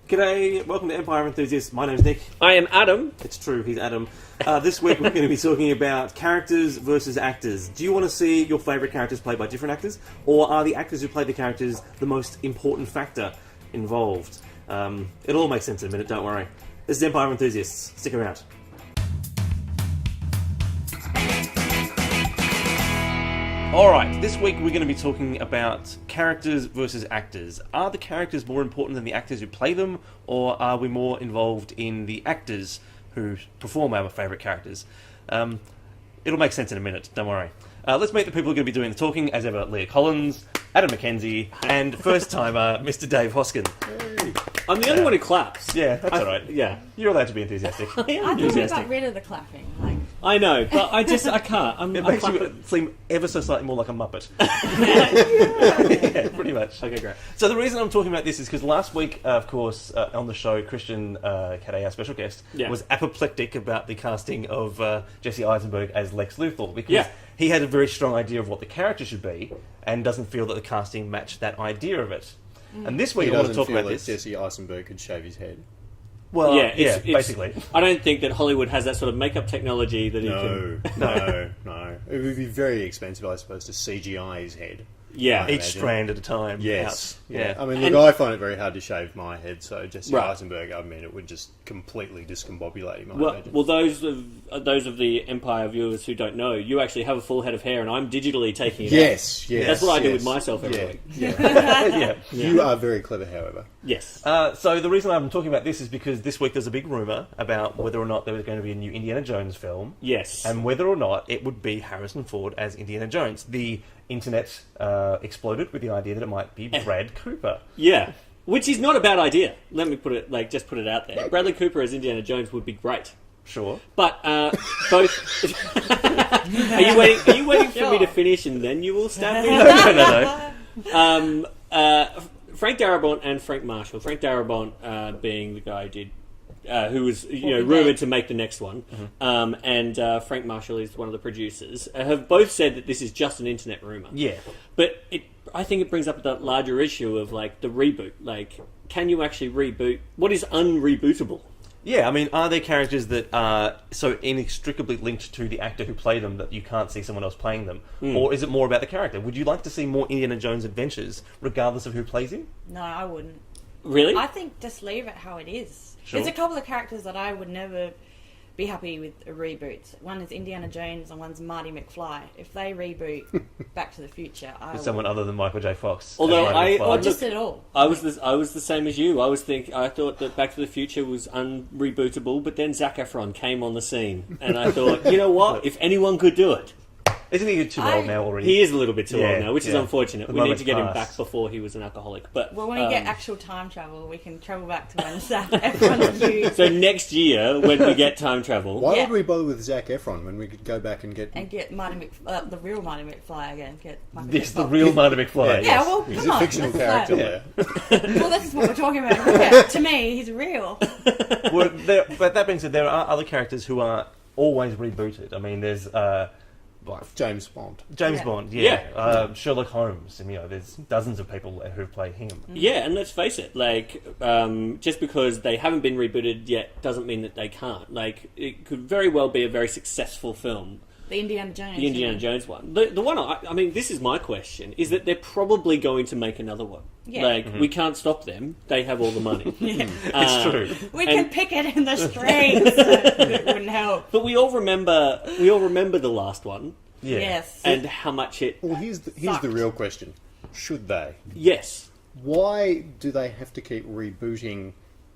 G'day, welcome to Empire Enthusiasts. My name's Nick. I am Adam. It's true, he's Adam. This week we're going to be talking about characters versus actors. Do you want to see your favourite characters played by different actors? Or are the actors who play the characters the most important factor involved? It'll all make sense in a minute, don't worry. This is Empire Enthusiasts. Stick around. Alright, this week we're going to be talking about characters versus actors. Are the characters more important than the actors who play them, or are we more involved in the actors who perform our favourite characters? It'll make sense in a minute, don't worry. Let's meet the people who are going to be doing the talking. As ever, Leah Collins, Adam McKenzie, and first-timer, Mr. Dave Hoskins. Hey. I'm the only one who claps. Yeah, that's alright. Yeah. You're allowed to be enthusiastic. I am I thought we enthusiastic. got rid of the clapping. I know, but I can't. It I makes clap you it. seem ever so slightly more like a Muppet. Yeah, pretty much. Okay, great. So the reason I'm talking about this is because last week, of course, on the show, Christian Cadet, our special guest, was apoplectic about the casting of Jesse Eisenberg as Lex Luthor because he had a very strong idea of what the character should be and doesn't feel that the casting matched that idea of it. And this week I want to talk about this. Jesse Eisenberg could shave his head. Well, it's, basically. I don't think that Hollywood has that sort of makeup technology that he can... No. It would be very expensive, I suppose, to CGI his head. Yeah. Each strand at a time. Yes. Out. Yeah. I mean, look, I find it very hard to shave my head, so Jesse Right. Eisenberg, I mean, it would just completely discombobulate him, I imagine. Well, those of the Empire viewers who don't know, you actually have a full head of hair, and I'm digitally taking it out. Yes. That's what I do with myself every week. Yeah. You are very clever, however. Yes. So the reason I'm talking about this is because this week there's a big rumour about whether or not there was going to be a new Indiana Jones film. Yes. And whether or not it would be Harrison Ford as Indiana Jones. The internet exploded with the idea that it might be Brad Cooper. Yeah. Which is not a bad idea. Let me put it, just put it out there. Bradley Cooper as Indiana Jones would be great. Sure. But both... Are you waiting for me to finish and then you will stab me? No. Frank Darabont and Frank Marshall. Frank Darabont being the guy who did... who was rumoured to make the next one, and Frank Marshall is one of the producers, have both said that this is just an internet rumour. Yeah. But I think it brings up that larger issue of, like, the reboot. Like, can you actually reboot? What is un-rebootable? Yeah, I mean, are there characters that are so inextricably linked to the actor who played them that you can't see someone else playing them? Or is it more about the character? Would you like to see more Indiana Jones adventures, regardless of who plays him? No, I wouldn't. Really? I think just leave it how it is. Sure. There's a couple of characters that I would never be happy with a reboot. One is Indiana Jones and one's Marty McFly. If they reboot Back to the Future, I With someone other than Michael J. Fox. Although or just at all. I was the same as you. I thought that Back to the Future was unrebootable, but then Zac Efron came on the scene, and I thought, you know what? If anyone could do it. Isn't he too old now already? He is a little bit too old now, which is unfortunate. The We need to get him moment's back before he was an alcoholic. But Well, when we get actual time travel, we can travel back to when Zac Efron's used. so next year, when we get time travel... Why Yeah. would we bother with Zac Efron when we could go back and get... And get the real Marty McFly again. Get Michael Yes, J. the Fox. real Marty McFly. Yeah, well, He's come a on. fictional That's character like- there. Well, this is what we're talking about. Yeah, to me, he's real. Well, but that being said, there are other characters who are always rebooted. I mean, there's... James Bond. James Yeah. Bond, Sherlock Holmes, and there's dozens of people who've played him. Yeah, and let's face it, like, just because they haven't been rebooted yet doesn't mean that they can't. Like, it could very well be a very successful film. The Indiana Jones. The Indiana Jones one. The one, I mean, this is my question, is that they're probably going to make another one. Yeah. Like, we can't stop them. They have all the money. It's true. We can pick it in the streets. It wouldn't help. But we all remember the last one, Yeah. Yes. and how much it... Well, here's the real question. Should they? Yes. Why do they have to keep rebooting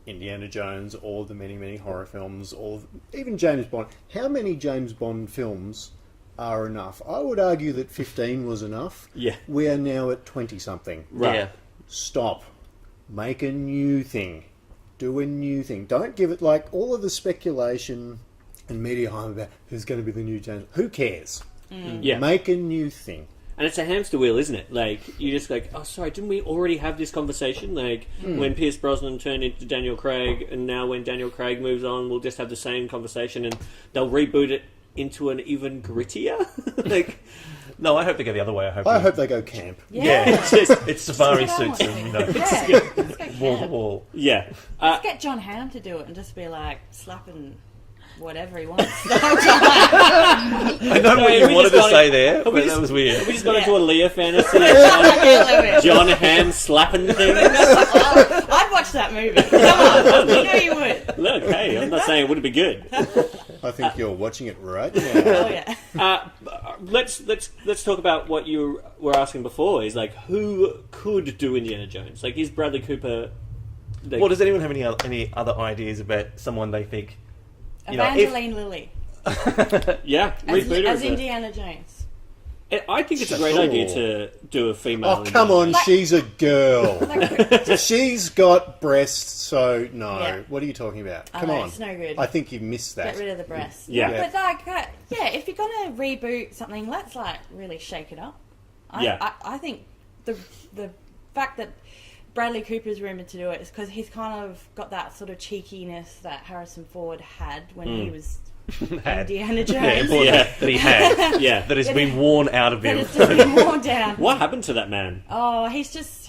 Indiana Jones or the many, many horror films, or even James Bond? How many James Bond films are enough? I would argue that 15 was enough. Yeah. We are now at 20-something. Right. Yeah. Stop. Make a new thing. Do a new thing. Don't give it, like, all of the speculation and media hype about who's going to be the new James. Who cares? Yeah. Make a new thing. And it's a hamster wheel, isn't it? Like, you just like, oh, sorry, didn't we already have this conversation? Like, when Pierce Brosnan turned into Daniel Craig, and now when Daniel Craig moves on, we'll just have the same conversation, and they'll reboot it into an even grittier. Like, No, I hope they go the other way. I hope they go camp. Yeah, it's safari That's what I suits want and to do. it's Yeah, let's go wall to camp. wall. yeah. Let's get John Hamm to do it and just be like slapping whatever he wants the whole time. I know what you we wanted just to got say it. there, but We that just- was weird. We just got Yeah. into a Leah fantasy. I love it. John Hamm slapping things. I'd watch that movie. Come on, you know you would. Look, hey, I'm not saying it wouldn't be good. I think you're watching it right Oh now. yeah. Let's talk about what you were asking before. Is like, who could do Indiana Jones? Like, is Bradley Cooper? Like, Well, does anyone have any other ideas about someone they think? You know, if- Evangeline Lilly yeah, as, reboot as of it. Indiana Jones. I think it's a great Sure. idea to do a female. Oh, come Indiana on, Jones. she's a girl. Like, She's got breasts, so no. Yeah. What are you talking about? I Come know, on. it's no good. I think you missed that. get rid of the breasts. Yeah. But like, yeah, if you're gonna reboot something, let's like really shake it up. I think the fact that Bradley Cooper's rumoured to do it is because he's kind of got that sort of cheekiness that Harrison Ford had when he was Had. Indiana Yeah, Jones. important Yeah. that he had. Yeah. That has been worn out of That him. has just been worn down. What happened to that man? Oh, he just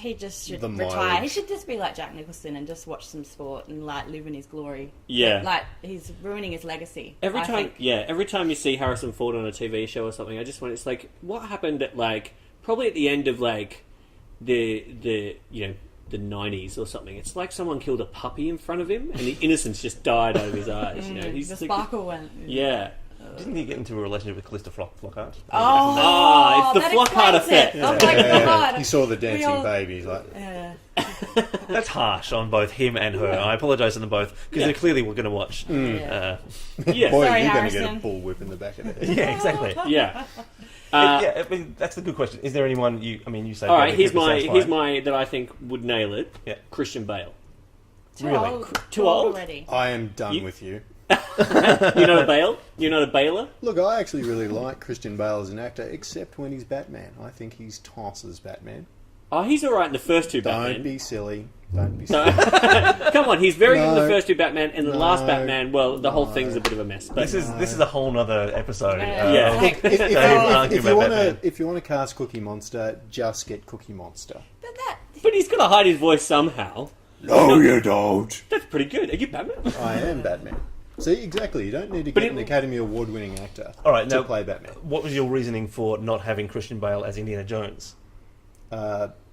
should The retire. mileage. He should just be like Jack Nicholson and just watch some sport and like live in his glory. Yeah. Like he's ruining his legacy. Every I time, think. every time you see Harrison Ford on a TV show or something, I just want it's like, what happened at like probably at the end of like the the 90s or something. It's like someone killed a puppy in front of him, and the innocence just died over his eyes. You know, he's the like- sparkle one. Yeah. Didn't he get into a relationship with Calista Flockhart? Ah, it's the that Flockhart explains it. effect. Oh my god. He saw the dancing all- baby. He's like, Yeah. That's harsh on both him and her. I apologise to them both because Yeah. they clearly were going to watch. Yeah. Yeah. boy, Sorry, you're going to get a Harrison. bullwhip in the back of the head. Yeah, exactly. Yeah. Yeah, I mean, that's the good question. Is there anyone you? I mean, you say. All right, Bradley here's Cooper my sounds here's fine. my that I think would nail it. Yeah. Christian Bale. Too Really? old. Too old? already. I am done You- with you. You're not a Bale. You're not a Baler. Look, I actually really like Christian Bale as an actor, except when he's Batman. I think he's toss as Batman. Oh, he's all right in the first two Don't Batman. be silly. Don't be silly. Come on, he's very good in the No. first two Batman, and the last No. Batman. Well, the whole No. thing's a bit of a mess. But This is a whole nother episode. Yeah. Yeah. Like, if, Don't even argue if you about want Batman. to, if you want to cast Cookie Monster, just get Cookie Monster. But that. but he's got to hide his voice somehow. No, you don't. That's pretty good. Are you Batman? I am Batman. See, exactly. You don't need to But get it- an Academy Award-winning actor All right, to now play Batman. what was your reasoning for not having Christian Bale as Indiana Jones?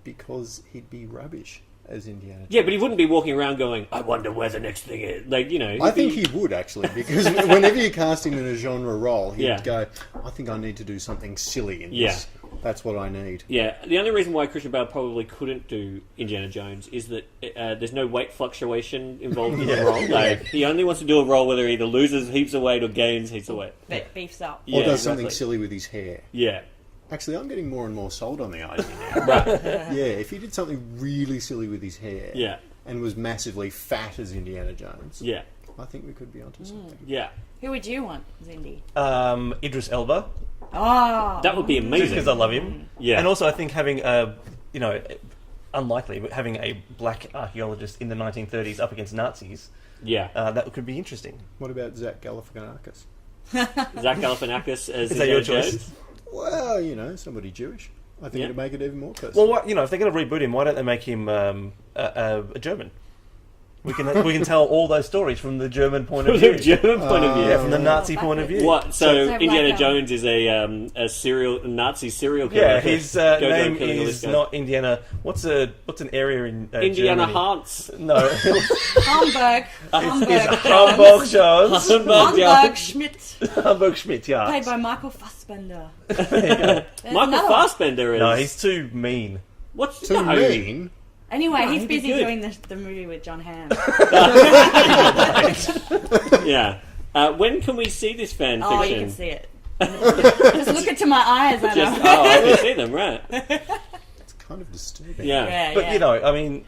Because he'd be rubbish as Indiana Jones. Yeah, but he wouldn't be walking around going, "I wonder where the next thing is." Like, you know. I he'd think be- he would, actually, because whenever you cast him in a genre role, he'd Yeah. go, I think I need to do something silly in Yeah. this. That's what I need. Yeah, the only reason why Christian Bale probably couldn't do Indiana Jones is that there's no weight fluctuation involved in the role. Like, he only wants to do a role where he either loses heaps of weight or gains heaps of weight. Beefs up. Or Yeah, does something exactly. silly with his hair. Yeah. Actually, I'm getting more and more sold on the idea now. Right. Yeah, if he did something really silly with his hair Yeah. and was massively fat as Indiana Jones, Yeah. I think we could be onto something. Yeah. Who would you want, Zindy? Idris Elba, Oh. That would be just amazing. because I love him. Yeah. And also, I think having unlikely, but having a black archaeologist in the 1930s up against Nazis, Yeah. that could be interesting. What about Zach Galifianakis? Zach Galifianakis as Is that your Indiana choice? Jones. Well, you know, somebody Jewish. I think Yeah. it'd make it even more personal. Well, what, if they're going to reboot him, why don't they make him a German? We can tell all those stories from the German point of From view. the German point of view. Yeah, from the Nazi point of view. What? So So Indiana like, Jones is a Nazi serial killer. Yeah, his Go name killing all is these guys. not Indiana. What's an area in Indiana Germany? Hans. No, Hamburg. Hamburg. Hamburg Jones. Hamburg Schmidt. Hamburg Schmidt. Yeah. Played by Michael Fassbender. There you go. There's Michael another one. Fassbender is. No, he's too mean. What's Too no. mean. Anyway, No, he's he'd be busy good. doing the movie with John Hamm. Yeah. When can we see this fan Oh, fiction? you can see it. Just look into my eyes, Anna. Just, oh, I can see them, right? It's kind of disturbing. Yeah. yeah, But yeah. I mean,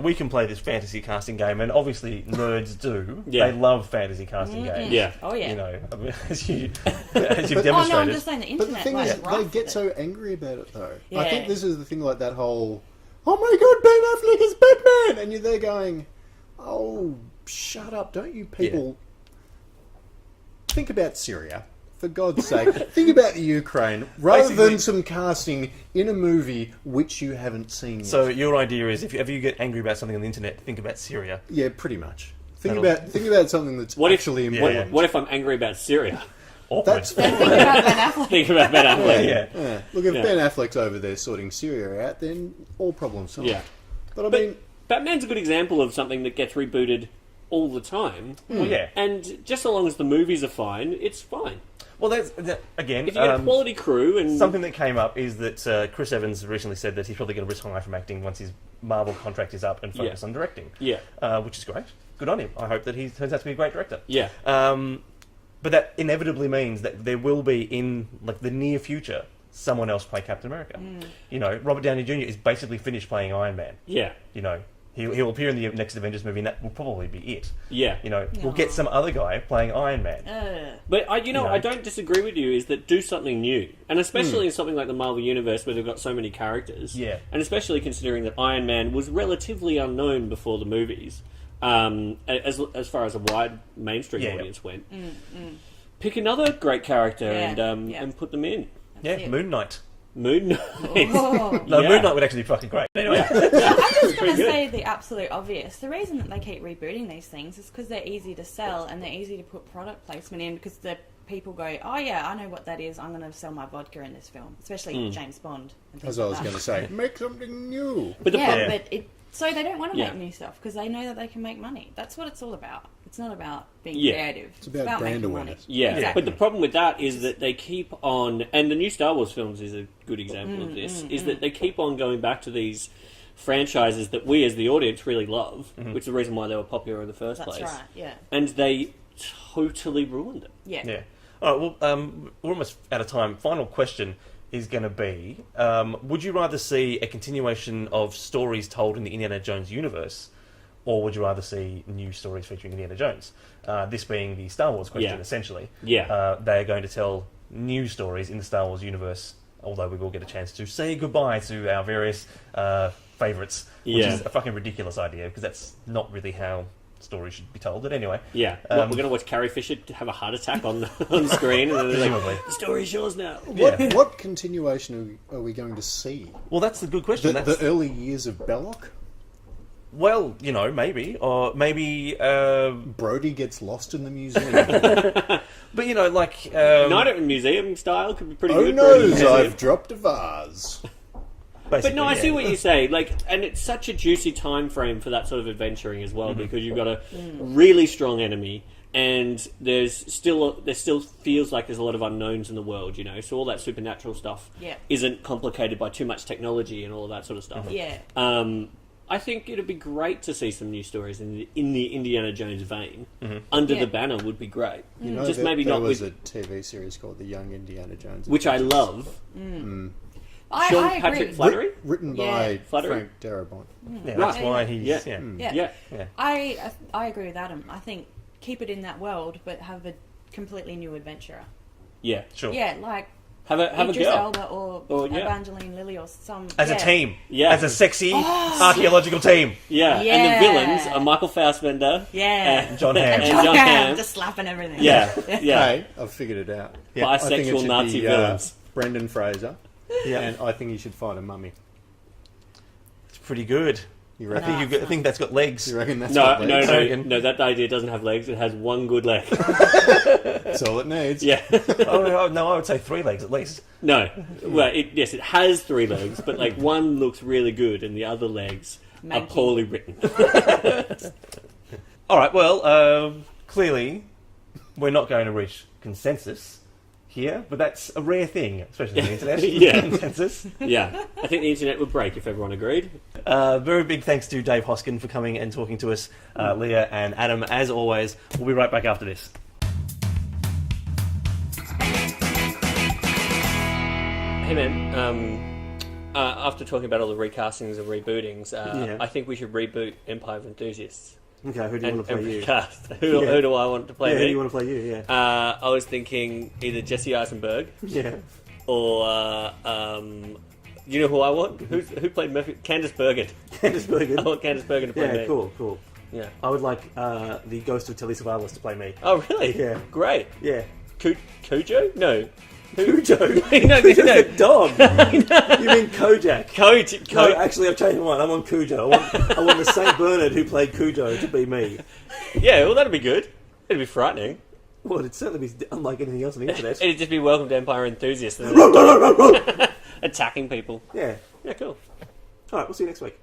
we can play this fantasy casting game, and obviously nerds do. Yeah. They love fantasy casting games. Yeah. Oh, yeah. I mean, as you've Oh, no, I'm demonstrated. just saying the But the internet. thing like, is, they rough get it. so angry about it, though. Yeah. I think this is the thing, like that whole, oh my god, Ben Affleck is Batman! And you're there going, oh, shut up, don't you people... Think about Syria. For God's sake, think about the Ukraine rather Basically- than some casting in a movie which you haven't seen yet. So your idea is, if you ever you get angry about something on the internet, think about Syria. Yeah, pretty much. Think That'll- about something that's What if- actually yeah, important. What if I'm angry about Syria? Awkward. That's Think about Ben Affleck. Think about Ben Affleck. yeah. Yeah. Look, if Yeah. Ben Affleck's over there sorting Syria out, then all problems solved. Yeah. But I But mean, Batman's a good example of something that gets rebooted all the time. Well, yeah. And just so long as the movies are fine, it's fine. Well, again, If you get a quality crew and... something that came up is that Chris Evans recently said that he's probably going to retire from acting once his Marvel contract is up and focus on directing. Yeah. Which is great. Good on him. I hope that he turns out to be a great director. Yeah. But that inevitably means that there will be, in like the near future, someone else play Captain America. You know, Robert Downey Jr. is basically finished playing Iron Man. Yeah. You know, he'll appear in the next Avengers movie, and that will probably be it. Yeah. You know, we'll get some other guy playing Iron Man. But I No. don't disagree with you. Is that do something new, and especially in something like the Marvel Universe where they've got so many characters. Yeah. and especially considering that Iron Man was relatively unknown before the movies, as far as a wide mainstream Yeah, yeah. audience went. Pick another great character Yeah, and put them in. Yeah, it. Moon Knight. Moon Knight. Oh. No, Yeah. Moon Knight would actually be fucking great. Anyway, I'm just going Pretty to good. say the absolute obvious. The reason that they keep rebooting these things is because they're easy to sell and they're easy to put product placement in because the people go, oh yeah, I know what that is. I'm going to sell my vodka in this film, especially James Bond. And things as I was like going that. to say, make something new. But the Yeah, pro- but so they don't want to Yeah. make new stuff because they know that they can make money. That's what it's all about. It's not about being Yeah. creative. It's about brand making awareness. Yeah, Exactly. but the problem with that is that they keep on, and the new Star Wars films is a good example of this, is that they keep on going back to these franchises that we as the audience really love, which is the reason why they were popular in the first That's place. right. Yeah. And they totally ruined it. Yeah. yeah. All right. Well, we're almost out of time. Final question is going to be: would you rather see a continuation of stories told in the Indiana Jones universe, or would you rather see new stories featuring Indiana Jones? This being the Star Wars question, Yeah. essentially. Yeah. They are going to tell new stories in the Star Wars universe, although we will get a chance to say goodbye to our various favourites, which Yeah. is a fucking ridiculous idea, because that's not really how stories should be told. But anyway, Yeah, we're going to watch Carrie Fisher have a heart attack on screen, and then they're presumably. like, "The story's yours now." What continuation are we going to see? Well, that's the good question. The, That's, the early years of Belloc? well, you know, maybe, or maybe, Brody gets lost in the museum. but you know, like, Night at the Museum style could be pretty Oh good. no, for a museum. I've dropped a vase. But no, I basically, see yeah. what you say. Like, and it's such a juicy time frame for that sort of adventuring as well, because you've got a really strong enemy, and there still feels like there's a lot of unknowns in the world, you know. So all that supernatural stuff Yeah. isn't complicated by too much technology and all of that sort of stuff. Yeah. I think it'd be great to see some new stories in the Indiana Jones vein. Under Yeah. the banner would be great. You know, Just maybe there not was with, a TV series called The Young Indiana Jones, which I love. I Sean agree. Patrick Flattery. written Yeah. by Flattery. Frank Darabont. Yeah, Right. that's why he's Yeah. yeah. Yeah. Yeah. I agree with Adam. I think keep it in that world, but have a completely new adventurer. Yeah. Sure. Yeah, like Have a Idris girl. Elba or yeah. Evangeline Lilly or some As yeah. a team, Yeah. as a sexy archaeological team. Yeah. Yeah. And the villains are Michael Fassbender. Yeah. John Hamm. And John Hamm. Just slapping everything. Yeah. Yeah. Hey, I've figured it out. Yeah. I think it Bisexual should Nazi be, villains. Brendan Fraser, Yeah, and I think he should fight a mummy. it's pretty good. You I reckon? think I think that's got legs. You reckon that's No, got no, legs? no, Sorry. no. That idea doesn't have legs. It has one good leg. That's all it needs. Yeah. Oh no, I would say 3 legs at least. No. Well, yes, it has 3 legs, but like one looks really good, and the other legs are Manky. poorly written. All right. Well, clearly, we're not going to reach consensus here, but that's a rare thing, especially on the internet. Yeah. Consensus. Yeah. I think the internet would break if everyone agreed. Very big thanks to Dave Hoskin for coming and talking to us, Leah and Adam. As always, we'll be right back after this. Hey man, after talking about all the recastings and rebootings, Yeah. I think we should reboot Empire of Enthusiasts. Okay, who do And recast. Who Yeah. do I want to play? Yeah, who me? do you want to play you? Yeah. I was thinking either Jesse Eisenberg Yeah. or you know who I want? Who played Murphy? Candice Bergen. Candice Bergen. I want Candice Bergen to play me. Yeah, cool. Yeah. I would like the ghost of Telly Savalas to play me. Oh really? Yeah. Great. Yeah. Cujo? No. Cujo? No, The dog. You mean Kojak? No, Actually, I've changed my mind. I'm on Cujo. I want the Saint Bernard who played Cujo to be me. Yeah, well, that'd be good. It'd be frightening. Well, it'd certainly be unlike anything else on the internet. It'd just be Welcome to Empire enthusiasts attacking people. Yeah. Yeah, cool. All right, we'll see you next week.